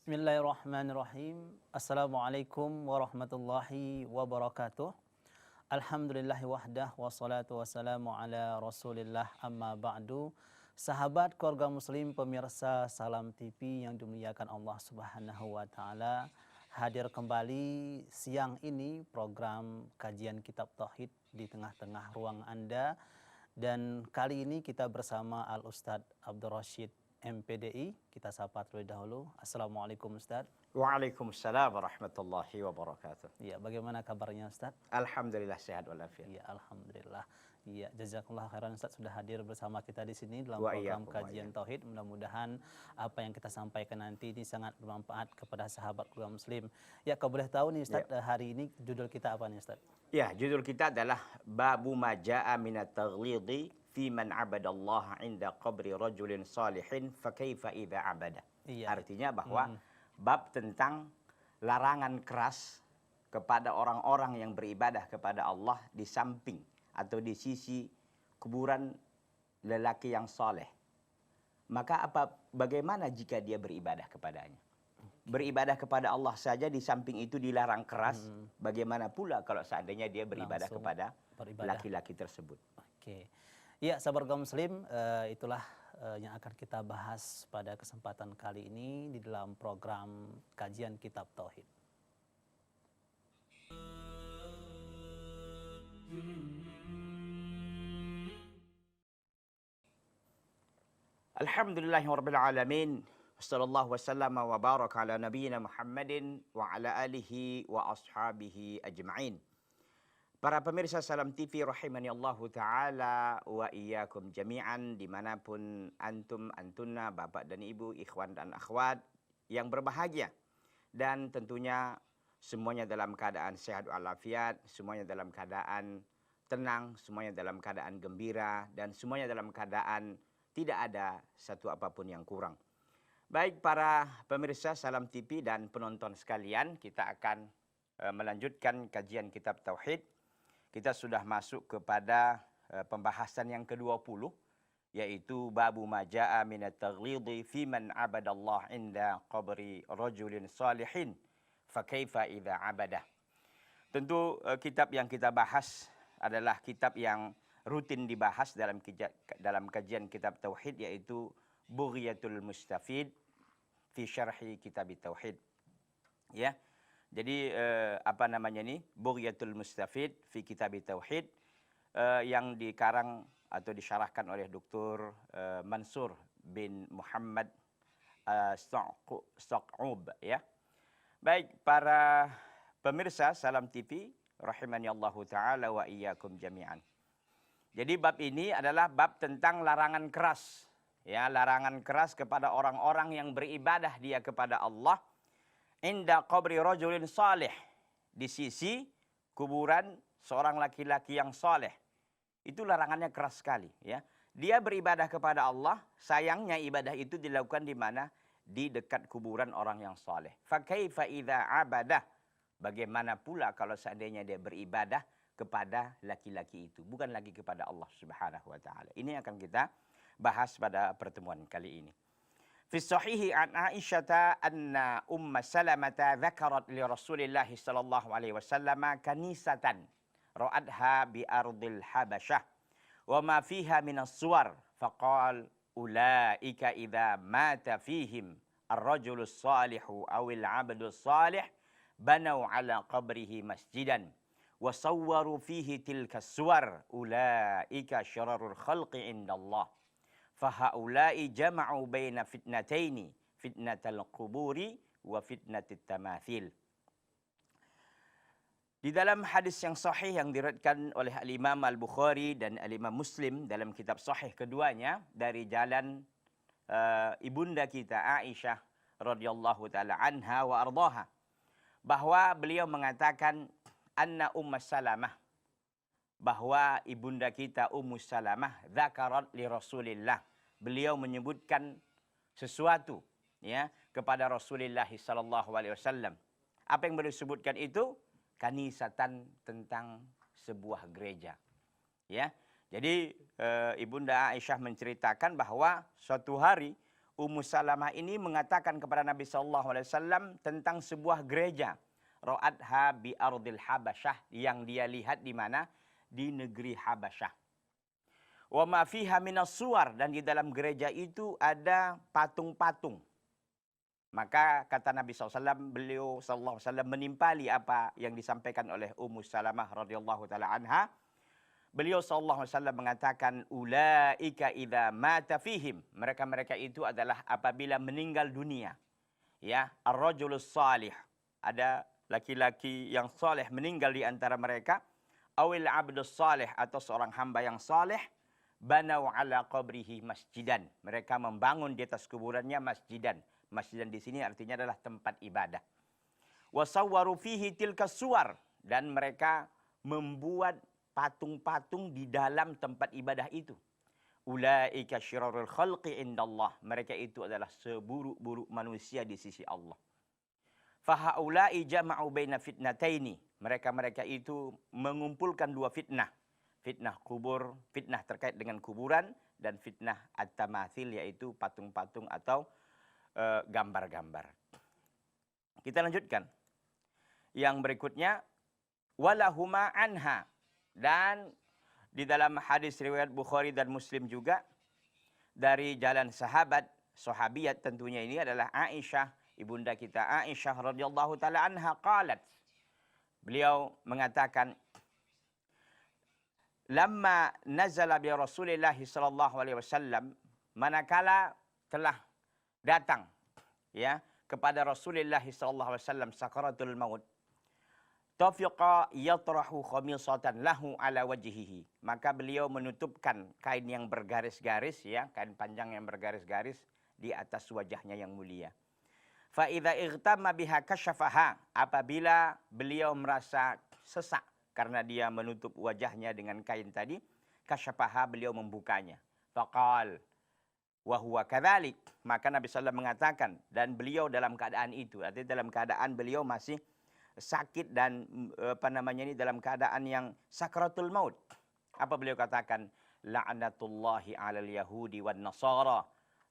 Bismillahirrahmanirrahim. Assalamualaikum warahmatullahi wabarakatuh. Alhamdulillahi wahdah wassalatu wassalamu ala rasulillah amma ba'du. Sahabat keluarga muslim pemirsa Salam TV yang dimuliakan Allah subhanahu wa ta'ala, hadir kembali siang ini program kajian kitab Tauhid di tengah-tengah ruang Anda. Dan kali ini kita bersama Al-Ustadz Abdul Rashid MPDI. Kita sapa terlebih dahulu. Assalamualaikum Ustadz. Waalaikumsalam warahmatullahi wabarakatuh. Ya, bagaimana kabarnya Ustadz? Alhamdulillah sehat walafiat. Ya, alhamdulillah. Ya, jazakallah khairan Ustadz sudah hadir bersama kita di sini dalam Wa program iyyakum, kajian tauhid. Mudah-mudahan apa yang kita sampaikan nanti ini sangat bermanfaat kepada sahabat keluarga muslim. Ya, kalau boleh tahu nih Ustadz, hari ini judul kita apa nih Ustadz? Ya, judul kita adalah Babu ma jaa minat taghlidhi fi man abadallaha inda qabri rajulin salihin fa kaifa idza abada. Iya. Artinya bahwa bab tentang larangan keras kepada orang-orang yang beribadah kepada Allah di samping atau di sisi kuburan lelaki yang saleh. Maka bagaimana jika dia beribadah kepadanya? Beribadah kepada Allah saja di samping itu dilarang keras. Bagaimana pula kalau seandainya dia beribadah Langsung kepada beribadah. laki-laki tersebut? Oke. Ya, sahabat kaum muslim, itulah yang akan kita bahas pada kesempatan kali ini di dalam program kajian kitab Tauhid. Alhamdulillahirabbil alamin. Wassallallahu wasallama wa baraka ala nabiyyina Muhammadin wa ala alihi wa ashabihi ajma'in. Para pemirsa Salam TV rahimani Allahu ta'ala wa iyyakum jami'an, dimanapun antum, antunna, bapak dan ibu, ikhwan dan akhwat yang berbahagia. Dan tentunya semuanya dalam keadaan sehat walafiat, semuanya dalam keadaan tenang, semuanya dalam keadaan gembira, dan semuanya dalam keadaan tidak ada satu apapun yang kurang. Baik para pemirsa Salam TV dan penonton sekalian, kita akan melanjutkan kajian kitab Tauhid. Kita sudah masuk kepada pembahasan yang ke-20, yaitu Babu ma jaa minat taghlidhi fi man abadallah inda qabri rajulin salihin fa kaifa idza abada. Tentu kitab yang kita bahas adalah kitab yang rutin dibahas dalam kajian kitab Tauhid, yaitu Bughyatul Mustafid fi syarhi kitab Tauhid. Ya. Jadi Bughyatul Mustafid fi kitab Tauhid yang dikarang atau disyarahkan oleh Dr. Mansur bin Muhammad Saq'ub, ya. Baik para pemirsa Salam TV rahimani Allahu taala wa iyyakum jami'an. Jadi bab ini adalah bab tentang larangan keras, ya, larangan keras kepada orang-orang yang beribadah dia kepada Allah inda qabri rajulin salih, di sisi kuburan seorang laki-laki yang saleh. Itu larangannya keras sekali, ya. Dia beribadah kepada Allah, sayangnya ibadah itu dilakukan di mana? Di dekat kuburan orang yang saleh. Fa kaifa idza abadah? Bagaimana pula kalau seandainya dia beribadah kepada laki-laki itu, bukan lagi kepada Allah Subhanahu wa taala. Ini akan kita bahas pada pertemuan kali ini. Fi sahihi an Aisyah anna Salamah dzakarat li Rasulillah sallallahu alaihi wasallam kanisatan ra'adha bi ardil Habasyah wa ma fiha min as-suwar faqal ulaika idza mata fihim ar-rajulu as-salihu aw al-'abdu as-salih banaw ala qabrihi masjidan wa sawwaru fihi tilka as-suwar ulaika syararul khalqi indallah. Fahaulai jama'u baina fitnataini, fitnatal quburi wa fitnatit tamathil. Di dalam hadis yang sahih yang diriwayatkan oleh Al-Imam Al-Bukhari dan Al-Imam Muslim dalam kitab sahih keduanya dari jalan ibunda kita Aisyah radhiyallahu taala anha wa ardhaha, bahwa beliau mengatakan anna Salamah, bahwa ibunda kita Salamah dzakarat li Rasulillah, beliau menyebutkan sesuatu, ya, kepada Rasulullah sallallahu alaihi wasallam. Apa yang beliau sebutkan itu? Kanisatan, tentang sebuah gereja, ya. Jadi ibunda Aisyah menceritakan bahwa suatu hari Ummu Salamah ini mengatakan kepada Nabi SAW tentang sebuah gereja. Ra'adha bi ardil Habasyah, yang dia lihat di mana? Di negeri Habasyah. Wa ma fiha minas suwar, dan di dalam gereja itu ada patung-patung. Maka kata Nabi SAW, beliau SAW menimpali apa yang disampaikan oleh Ummu Salamah radhiyallahu taala anha. Beliau SAW mengatakan, ulaika idza mata fihim, mereka-mereka itu adalah apabila meninggal dunia. Ya, ar-rajulus salih, ada laki-laki yang saleh meninggal di antara mereka, awil abdus salih, atau seorang hamba yang saleh, banau ala qabrihi masjidan, mereka membangun di atas kuburannya masjidan. Masjidan di sini artinya adalah tempat ibadah. Wasawwaru fihi tilka suwar, dan mereka membuat patung-patung di dalam tempat ibadah itu. Ulaika syirarul khalqi indallah, mereka itu adalah seburuk-buruk manusia di sisi Allah. Fahaulai jama'u baina fitnataini, mereka-mereka itu mengumpulkan dua fitnah. Fitnah kubur, fitnah terkait dengan kuburan, dan fitnah at-tamathil, yaitu patung-patung atau gambar-gambar. Kita lanjutkan. Yang berikutnya, walahuma anha, dan di dalam hadis riwayat Bukhari dan Muslim juga dari jalan sahabiat tentunya ini adalah Aisyah, ibunda kita Aisyah radhiyallahu taala anha qalat. Beliau mengatakan, lamma nazala bi Rasulillah sallallahu alaihi wasallam, manakala telah datang ya kepada Rasulullah sallallahu alaihi wasallam sakaratul maut, tafiqa yatrahu khamisatan lahu ala wajhihi, maka beliau menutupkan kain yang bergaris-garis, ya, kain panjang yang bergaris-garis di atas wajahnya yang mulia. Fa idza igtamma biha kasyafaha, apabila beliau merasa sesak karena dia menutup wajahnya dengan kain tadi, kasyafaha, beliau membukanya. Faqal wa huwa kadzalik, maka Nabi sallallahu alaihi wasallam mengatakan, dan beliau dalam keadaan itu, artinya dalam keadaan beliau masih sakit dan dalam keadaan yang sakratul maut. Apa beliau katakan? La'natullahi 'alal yahudi wan nasara,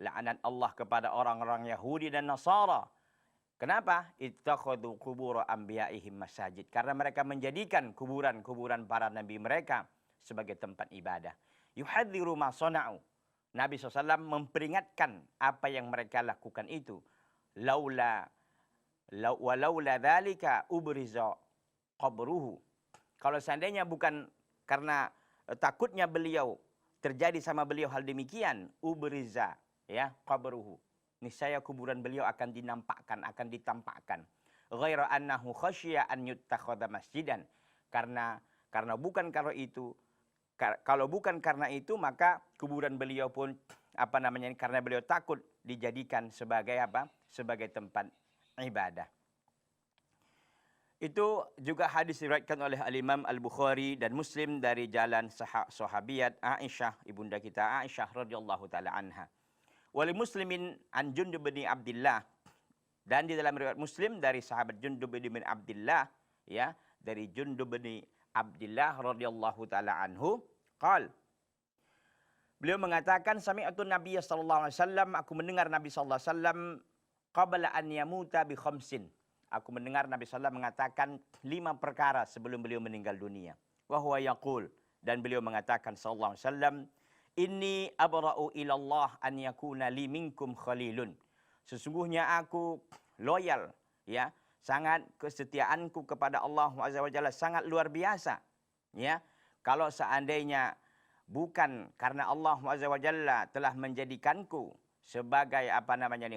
laknat Allah kepada orang-orang Yahudi dan Nasara. Kenapa? Ittakhadhu qubur anbiya'ihim masajid, karena mereka menjadikan kuburan-kuburan para nabi mereka sebagai tempat ibadah. Yuhadziru ma sana'u, Nabi SAW memperingatkan apa yang mereka lakukan itu. Walaula dzalika ubriza qabruhu. Kalau seandainya bukan karena takutnya beliau, terjadi sama beliau hal demikian, ubriza, ya, qabruhu, niscaya kuburan beliau akan dinampakkan, akan ditampakkan. Ghaira annahu khasyiya an yuttakhadha masjidan. Karena bukan karena itu, kalau bukan karena itu, maka kuburan beliau pun karena beliau takut dijadikan sebagai apa? Sebagai tempat ibadah. Itu juga hadis diriwayatkan oleh Al-Imam Al-Bukhari dan Muslim dari jalan sahabiat Aisyah, ibunda kita Aisyah radhiyallahu taala anha. Wali Muslimin an Jundub bin Abdullah, dan di dalam riwayat Muslim dari sahabat Jundub bin Abdullah, ya, dari Jundub bin Abdullah radhiyallahu taala anhu, qal, beliau mengatakan, sami'tu Nabiy sallallahu alaihi wasallam, aku mendengar Nabi sallallahu alaihi wasallam qabla an yamuta bi khamsin, aku mendengar Nabi sallallahu mengatakan 5 perkara sebelum beliau meninggal dunia. Wa huwa yaqul, dan beliau mengatakan sallallahu alaihi wasallam, inni abra'u ilallah an yakuna li minkum khalilun, sesungguhnya aku loyal, ya, sangat kesetiaanku kepada Allah Azza wa Jalla sangat luar biasa, ya. Kalau seandainya bukan karena Allah Azza wa Jalla telah menjadikanku sebagai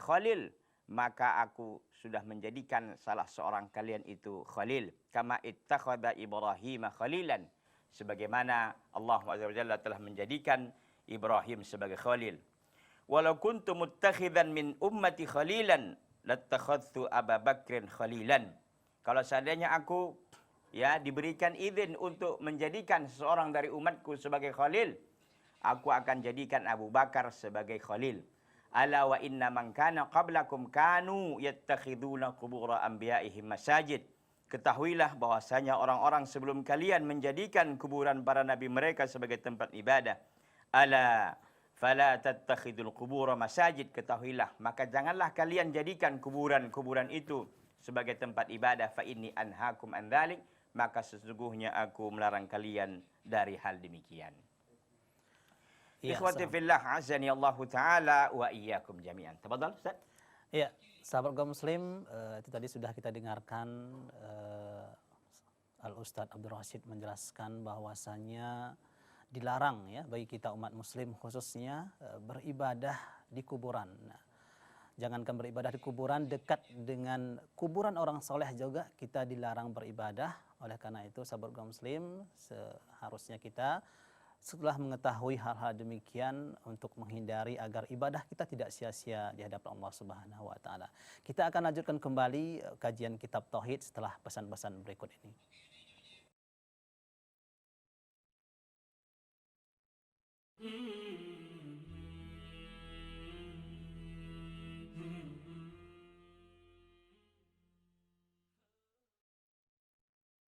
khalil, maka aku sudah menjadikan salah seorang kalian itu khalil. Kama ittakhadha Ibrahim khalilan, sebagaimana Allah Azza wa Jalla telah menjadikan Ibrahim sebagai khalil. Walau kuntu muttakhidan min ummati khalilan lattakhadtu Abu Bakrin khalilan. Kalau seandainya aku, ya, diberikan izin untuk menjadikan seseorang dari umatku sebagai khalil, aku akan jadikan Abu Bakar sebagai khalil. Ala wa inna man kana qablakum kanu yattakhiduna qubur anbiya'ihim masajid. Ketahuilah bahwasanya orang-orang sebelum kalian menjadikan kuburan para nabi mereka sebagai tempat ibadah. Ala Fala tattakhidul qubura masajid, ketahuilah, maka janganlah kalian jadikan kuburan-kuburan itu sebagai tempat ibadah. Fa inni anhaakum an dzalik, maka sesungguhnya aku melarang kalian dari hal demikian. Ikhwati fillah, azani Allah taala wa iyyakum jami'an. Tafadhal Ustaz. Iya, sahabat kaum muslim, itu tadi sudah kita dengarkan Al-Ustadz Abdul Rashid menjelaskan bahwasanya dilarang ya bagi kita umat muslim khususnya beribadah di kuburan. Nah, jangankan beribadah di kuburan, dekat dengan kuburan orang soleh juga kita dilarang beribadah. Oleh karena itu sahabat kaum muslim, seharusnya kita setelah mengetahui hal-hal demikian untuk menghindari agar ibadah kita tidak sia-sia di hadapan Allah Subhanahu wa taala. Kita akan lanjutkan kembali kajian kitab tauhid setelah pesan-pesan berikut ini.